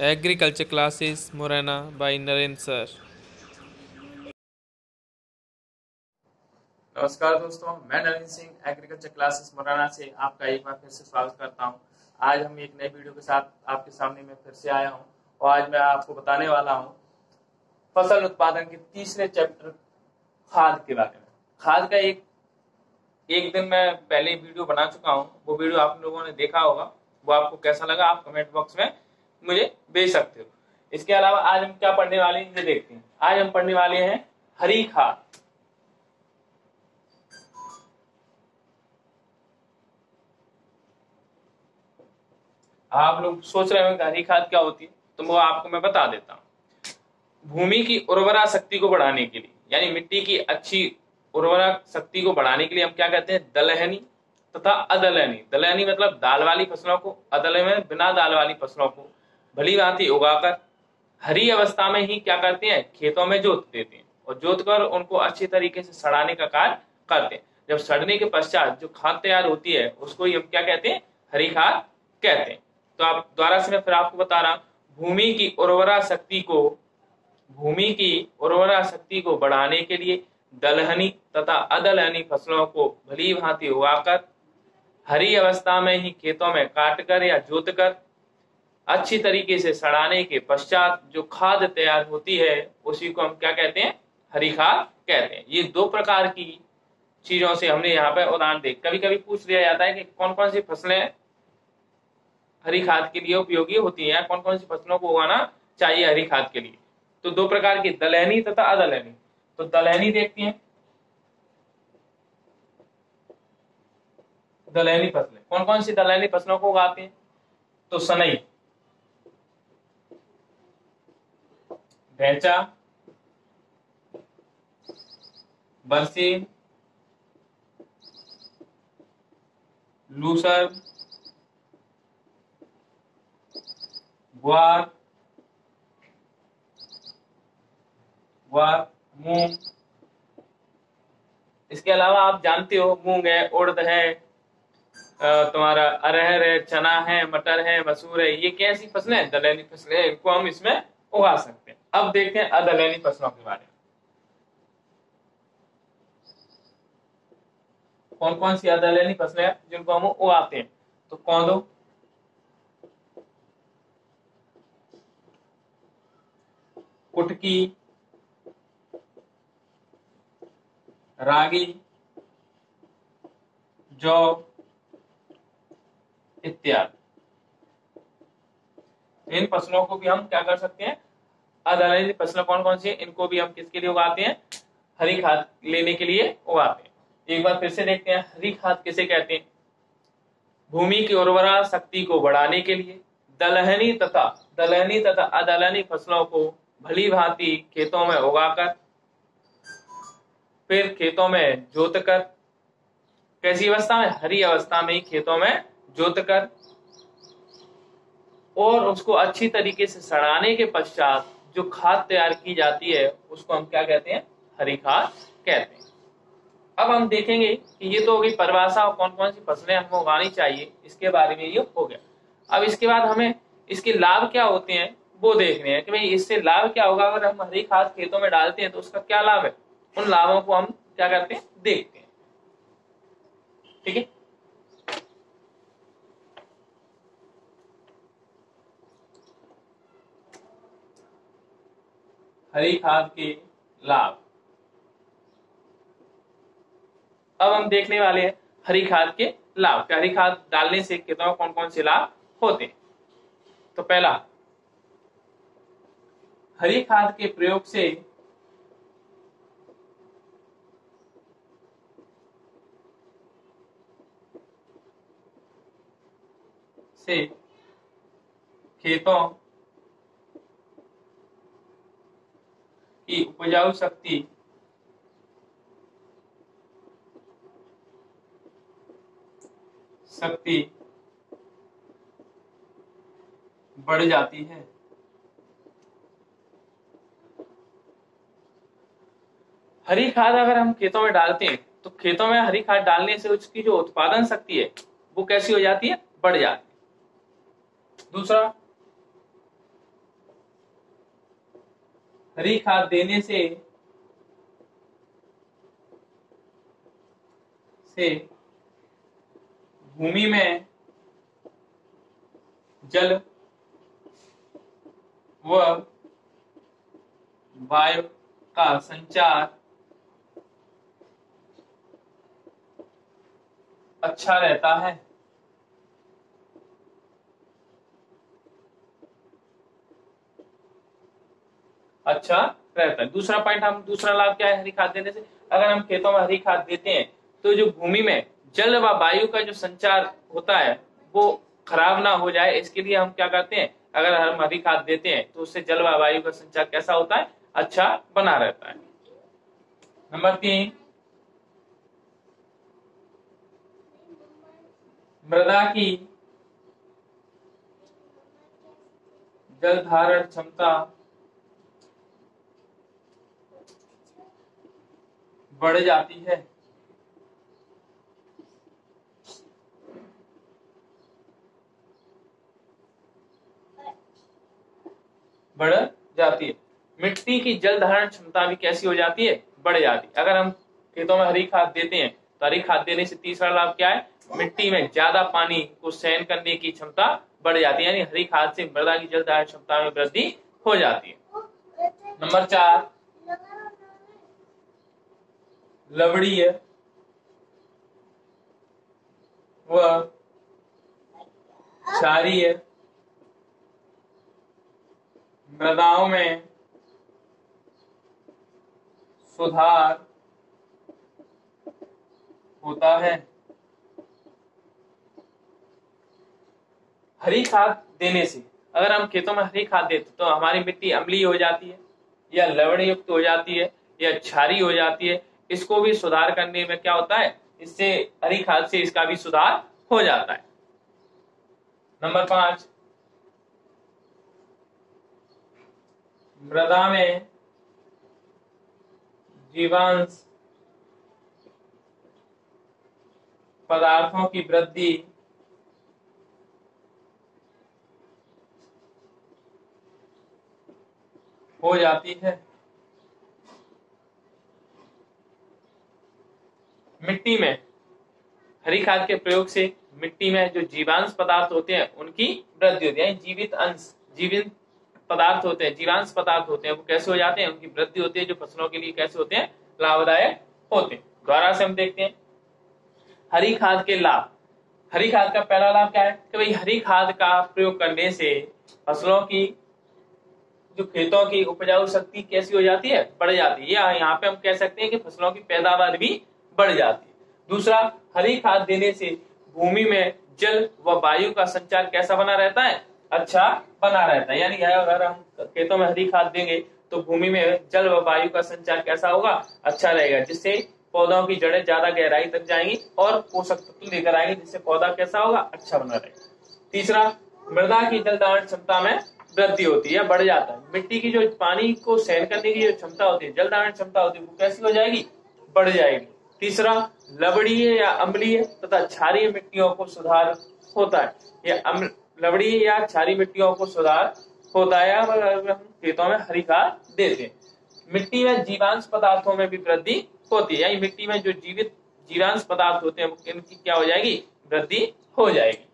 Agriculture classes Morena by Narendra sir. नमस्कार दोस्तों, मैं नवीन सिंह एग्रीकल्चर क्लासेस मुरैना से आपका एक बार फिर से स्वागत करता हूं। आज हम एक नए वीडियो के साथ आपके सामने में फिर से आया हूं और आज मैं आपको बताने वाला हूं फसल उत्पादन के तीसरे चैप्टर खाद के बारे में। खाद का एक दिन मैं पहले वीडियो बना चुका हूं, वो वीडियो आप लोगों ने देखा होगा। वो आपको कैसा लगा आप कमेंट बॉक्स में मुझे भेज सकते हो। इसके अलावा आज हम क्या पढ़ने वाले हैं ये देखते हैं। आज हम पढ़ने वाले हैं हरी खाद। आप लोग सोच रहे होंगे हरी खाद क्या होती है, तो वो आपको मैं बता देता हूँ। भूमि की उर्वरा शक्ति को बढ़ाने के लिए, यानी मिट्टी की अच्छी उर्वरा शक्ति को बढ़ाने के लिए हम क्या कहते हैं, दलहनी तथा अदलहनी। दलहनी मतलब दाल वाली फसलों को, अदलहनी में बिना दाल वाली फसलों को भली भांति उगाकर हरी अवस्था में ही क्या करते हैं, खेतों में जोत देते हैं और जोत कर उनको अच्छी तरीके से सड़ाने का कार्य करते हैं। जब सड़ने के पश्चात जो खाद तैयार होती है उसको ही हम क्या कहते हैं, हरी खाद कहते हैं। तो आप दोबारा से मैं फिर आपको बता रहा हूं, भूमि की उर्वरा शक्ति को बढ़ाने के लिए दलहनी तथा अदलहनी फसलों को भली भांति उगाकर हरी अवस्था में ही खेतों में काटकर या जोतकर अच्छी तरीके से सड़ाने के पश्चात जो खाद तैयार होती है उसी को हम क्या कहते हैं, हरी खाद कहते हैं। ये दो प्रकार की चीजों से हमने यहाँ पे उदाहरण दे। कभी कभी पूछ लिया जाता है कि कौन कौन सी फसलें हरी खाद के लिए उपयोगी होती है, कौन कौन सी फसलों को उगाना चाहिए हरी खाद के लिए। तो दो प्रकार की, दलहनी तथा अदलहनी। तो दलहनी देखते हैं, दलहनी फसलें कौन कौन सी दलहनी फसलों को उगाते हैं। तो सनई, ढैंचा, बरसीम, लूसर, ग्वार, मूंग। इसके अलावा आप जानते हो मूंग है, उड़द है, तुम्हारा अरहर है, चना है, मटर है, मसूर है। ये कैसी फसलें हैं, दलहनी फसलें हैं, इनको हम इसमें उगा सकते हैं। अब देखते हैं अदलहनी फसलों के बारे में। कौन कौन सी अदलहनी फसलें हैं जिनको हम उगाते हैं। तो कौंदो, कुटकी, रागी, जौ इत्यादि। इन फसलों को भी हम क्या कर सकते हैं, अदलहनी फसलें कौन कौन सी है इनको भी हम किसके लिए उगाते हैं, हरी खाद लेने के लिए उगाते हैं। एक बार फिर से देखते हैं हरी खाद किसे कहते हैं। भूमि की उर्वरा शक्ति को बढ़ाने के लिए दलहनी तथा अदलहनी फसलों को भली भांति खेतों में उगाकर फिर खेतों में जोतकर, कैसी अवस्था में, हरी अवस्था में ही खेतों में जोतकर और उसको अच्छी तरीके से सड़ाने के पश्चात जो खाद तैयार की जाती है उसको हम क्या कहते हैं, हरी खाद कहते हैं। अब हम देखेंगे कि ये तो होगी परिभाषा और कौन कौन सी फसलें हमें उगानी चाहिए, इसके बारे में ये हो गया। अब इसके बाद हमें इसके लाभ क्या होते हैं वो देखने हैं कि भाई इससे लाभ क्या होगा। अगर हम हरी खाद खेतों में डालते हैं तो उसका क्या लाभ है, उन लाभों को हम क्या करते हैं, देखते हैं। ठीक है, हरी खाद के लाभ अब हम देखने वाले हैं। हरी खाद के लाभ, क्या हरी खाद डालने से खेतों में कौन कौन से लाभ होते हैं। तो पहला, हरी खाद के प्रयोग से खेतों की उपजाऊ शक्ति बढ़ जाती है। हरी खाद अगर हम खेतों में डालते हैं तो खेतों में हरी खाद डालने से उसकी जो उत्पादन शक्ति है वो कैसी हो जाती है, बढ़ जाती है। दूसरा, हरी खाद देने से भूमि में जल व वायु का संचार अच्छा रहता है। अच्छा रहता है। दूसरा पॉइंट, हम दूसरा लाभ क्या है हरी खाद देने से? अगर हम खेतों में हरी खाद देते हैं तो जो भूमि में जल व वायु का जो संचार होता है वो खराब ना हो जाए, इसके लिए हम क्या करते हैं, अगर हम हरी खाद देते हैं तो उससे जल व वायु का संचार कैसा होता है? अच्छा बना रहता है। नंबर 3, मृदा की जल धारण क्षमता बढ़ जाती है। बढ़ जाती है। मिट्टी की जल धारण क्षमता भी कैसी हो जाती है? बढ़ जाती है। अगर हम खेतों में हरी खाद देते हैं तो हरी खाद देने से तीसरा लाभ क्या है? मिट्टी में ज्यादा पानी को सहन करने की क्षमता बढ़ जाती है, यानी हरी खाद से मृदा की जल धारण क्षमता में वृद्धि हो जाती है। नंबर 4, लवणीय व क्षारीय मृदाओं में सुधार होता है। हरी खाद देने से, अगर हम खेतों में हरी खाद देते तो हमारी मिट्टी अम्लीय हो जाती है या लवण युक्त हो जाती है या क्षारीय हो जाती है। इसको भी सुधार करने में क्या होता है? इससे हरी खाद से इसका भी सुधार हो जाता है। नंबर 5, मृदा में जीवांश पदार्थों की वृद्धि हो जाती है। मिट्टी में हरी खाद के प्रयोग से मिट्टी में जो जीवांश पदार्थ होते हैं उनकी वृद्धि होती है। जीवित अंश, जीवित पदार्थ होते हैं, जीवांश पदार्थ होते हैं, वो कैसे हो जाते हैं? उनकी वृद्धि होती है, जो फसलों के लिए कैसे होते हैं? लाभदायक होते हैं। दोबारा से हम देखते हैं हरी खाद के लाभ। हरी खाद का पहला लाभ क्या है कि भाई हरी खाद का प्रयोग करने से फसलों की, जो खेतों की उपजाऊ शक्ति कैसी हो जाती है? बढ़ जाती है, या यहाँ पे हम कह सकते हैं कि फसलों की पैदावार भी बढ़ जाती है। दूसरा, हरी खाद देने से भूमि में जल व वायु का संचार कैसा बना रहता है? अच्छा बना रहता है। यानी अगर हम खेतों में हरी खाद देंगे तो भूमि में जल व वायु का संचार कैसा होगा? अच्छा रहेगा, जिससे पौधों की जड़ें ज्यादा गहराई तक जाएंगी और पोषक तत्व लेकर आएंगे, जिससे पौधा कैसा होगा? अच्छा बना रहेगा। तीसरा, मृदा की जल धारण क्षमता में वृद्धि होती है, बढ़ जाता है। मिट्टी की जो पानी को सहन करने की जो क्षमता होती है, जल धारण क्षमता होती है, वो कैसी हो जाएगी? बढ़ जाएगी। तीसरा, लवणीय या अम्लीय तथा क्षारीय मिट्टियों को सुधार होता है। या लवणीय या क्षारीय मिट्टियों को सुधार होता है अगर हम खेतों में हरी खाद देते हैं। मिट्टी में जीवांश पदार्थों में भी वृद्धि होती है, यानी मिट्टी में जो जीवित जीवांश पदार्थ होते हैं इनकी क्या हो जाएगी? वृद्धि हो जाएगी।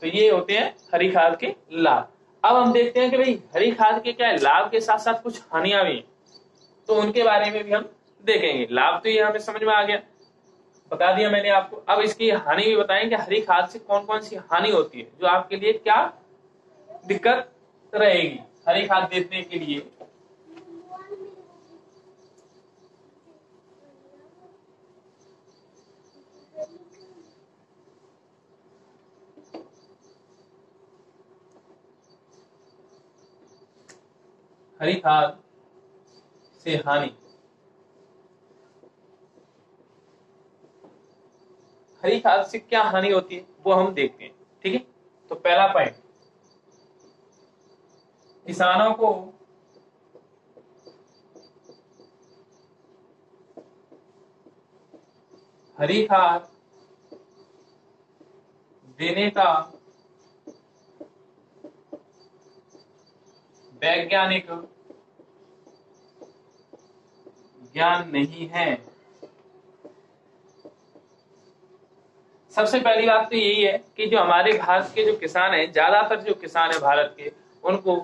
तो ये होते हैं हरी खाद के लाभ। अब हम देखते हैं कि भाई हरी खाद के क्या है लाभ के साथ साथ कुछ हानियां भी हैं, तो उनके बारे में भी हम देखेंगे। लाभ तो ये हमें समझ में आ गया, बता दिया मैंने आपको। अब इसकी हानि भी बताएंगे, हरी खाद से कौन कौन सी हानि होती है, जो आपके लिए क्या दिक्कत रहेगी हरी खाद देने के लिए। हरी खाद से हानि, हरी खाद से क्या हानि होती है वो हम देखते हैं, ठीक है। तो पहला पॉइंट, किसानों को हरी खाद देने का वैज्ञानिक ज्ञान नहीं है। सबसे पहली बात तो यही है कि जो हमारे भारत के जो किसान हैं, ज्यादातर जो किसान है भारत के, उनको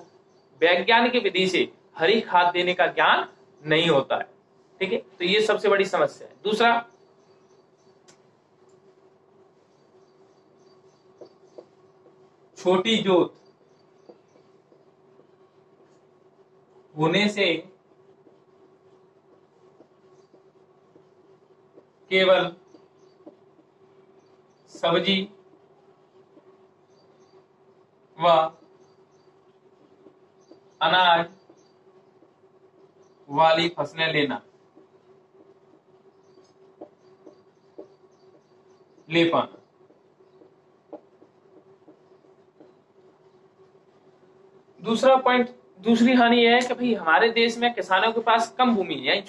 वैज्ञानिक विधि से हरी खाद देने का ज्ञान नहीं होता है। ठीक है, तो ये सबसे बड़ी समस्या है। दूसरा, छोटी जोत होने से केवल सब्जी व अनाज वाली फसलें ले पाना। दूसरा पॉइंट, दूसरी हानि यह है कि भाई हमारे देश में किसानों के पास कम भूमि यानी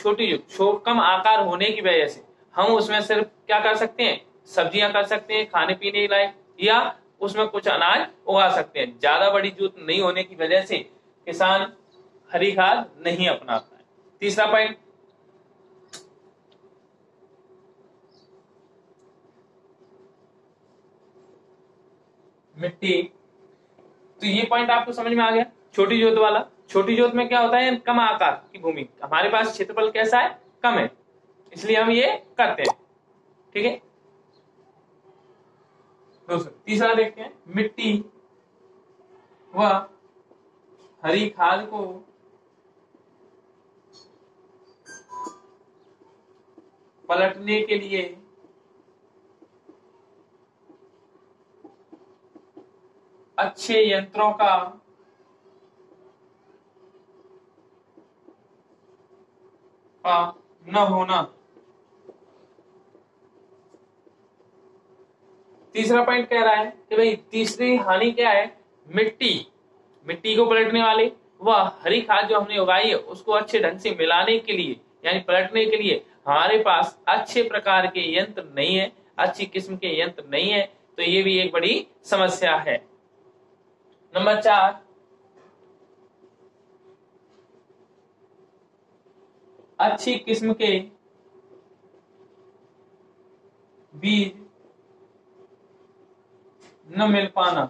कम आकार होने की वजह से हम उसमें सिर्फ क्या कर सकते हैं, सब्जियां कर सकते हैं खाने पीने लायक, या उसमें कुछ अनाज उगा सकते हैं। ज्यादा बड़ी जोत नहीं होने की वजह से किसान हरी खाद नहीं अपनाता है। तीसरा पॉइंट, मिट्टी। तो ये पॉइंट आपको समझ में आ गया, छोटी जोत वाला। छोटी जोत में क्या होता है, कम आकार की भूमि, हमारे पास क्षेत्रफल कैसा है, कम है, इसलिए हम ये करते हैं। ठीक है, तीसरा देखते हैं, मिट्टी व हरी खाद को पलटने के लिए अच्छे यंत्रों का न होना। तीसरा पॉइंट कह रहा है कि भाई तीसरी हानि क्या है, मिट्टी को पलटने वाले व हरी खाद जो हमने उगाई है उसको अच्छे ढंग से मिलाने के लिए यानी पलटने के लिए हमारे पास अच्छे प्रकार के यंत्र नहीं है, अच्छी किस्म के यंत्र नहीं है, तो ये भी एक बड़ी समस्या है। नंबर 4, अच्छी किस्म के बीज न मिल पाना।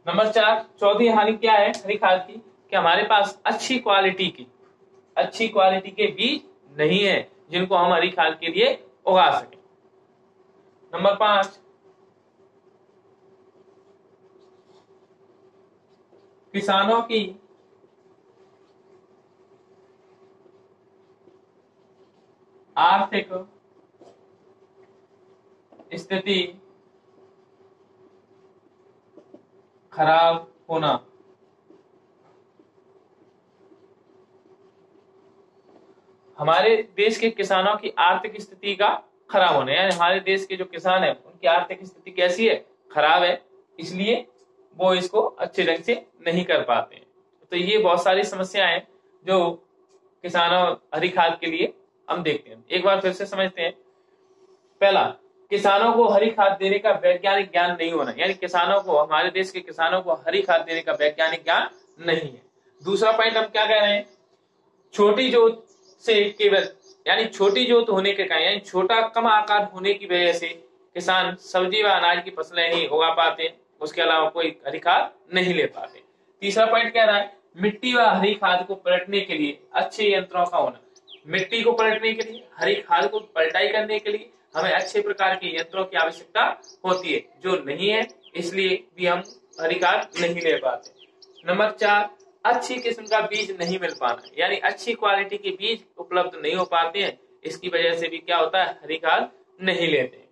नंबर 4, चौथी हानि क्या है हरी खाद की, कि हमारे पास अच्छी क्वालिटी के बीज नहीं है जिनको हम हरी खाद के लिए उगा सकें। नंबर 5, किसानों की आर्थिक स्थिति खराब होना। हमारे देश के किसानों की आर्थिक स्थिति का खराब होना, यानी हमारे देश के जो किसान है उनकी आर्थिक स्थिति कैसी है, खराब है, इसलिए वो इसको अच्छे ढंग से नहीं कर पाते हैं। तो ये बहुत सारी समस्याएं हैं जो किसानों हरी खाद के लिए हम देखते हैं। एक बार फिर से समझते हैं। पहला, किसानों को हरी खाद देने का वैज्ञानिक ज्ञान नहीं होना, यानी किसानों को, हमारे देश के किसानों को हरी खाद देने का वैज्ञानिक ज्ञान नहीं है। दूसरा पॉइंट हम क्या कह रहे हैं, छोटी जोत से केवल यानी छोटी जोत होने के कारण यानी छोटा कम आकार होने की वजह से किसान सब्जी व अनाज की फसलें ही उगा पाते हैं, उसके अलावा कोई हरी खाद नहीं ले पाते। तीसरा पॉइंट कह रहा है, मिट्टी व हरी खाद को पलटने के लिए अच्छे यंत्रों का होना। मिट्टी को पलटने के लिए, हरी खाद को पलटाई करने के लिए हमें अच्छे प्रकार के यंत्रों की आवश्यकता होती है, जो नहीं है, इसलिए भी हम हरी खाद नहीं ले पाते। नंबर 4, अच्छी किस्म का बीज नहीं मिल पाना, यानी अच्छी क्वालिटी के बीज उपलब्ध नहीं हो पाते हैं, इसकी वजह से भी क्या होता है, हरी खाद नहीं लेते।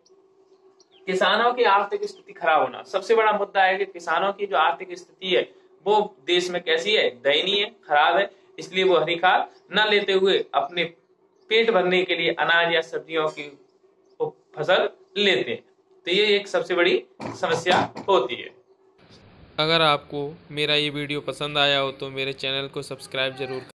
किसानों की आर्थिक स्थिति खराब होना, सबसे बड़ा मुद्दा है कि किसानों की जो आर्थिक स्थिति है वो देश में कैसी है, दयनीय, खराब है, इसलिए वो हरी खाद न लेते हुए अपने पेट भरने के लिए अनाज या सब्जियों की फसल लेते हैं। तो ये एक सबसे बड़ी समस्या होती है। अगर आपको मेरा ये वीडियो पसंद आया हो तो मेरे चैनल को सब्सक्राइब जरूर करें।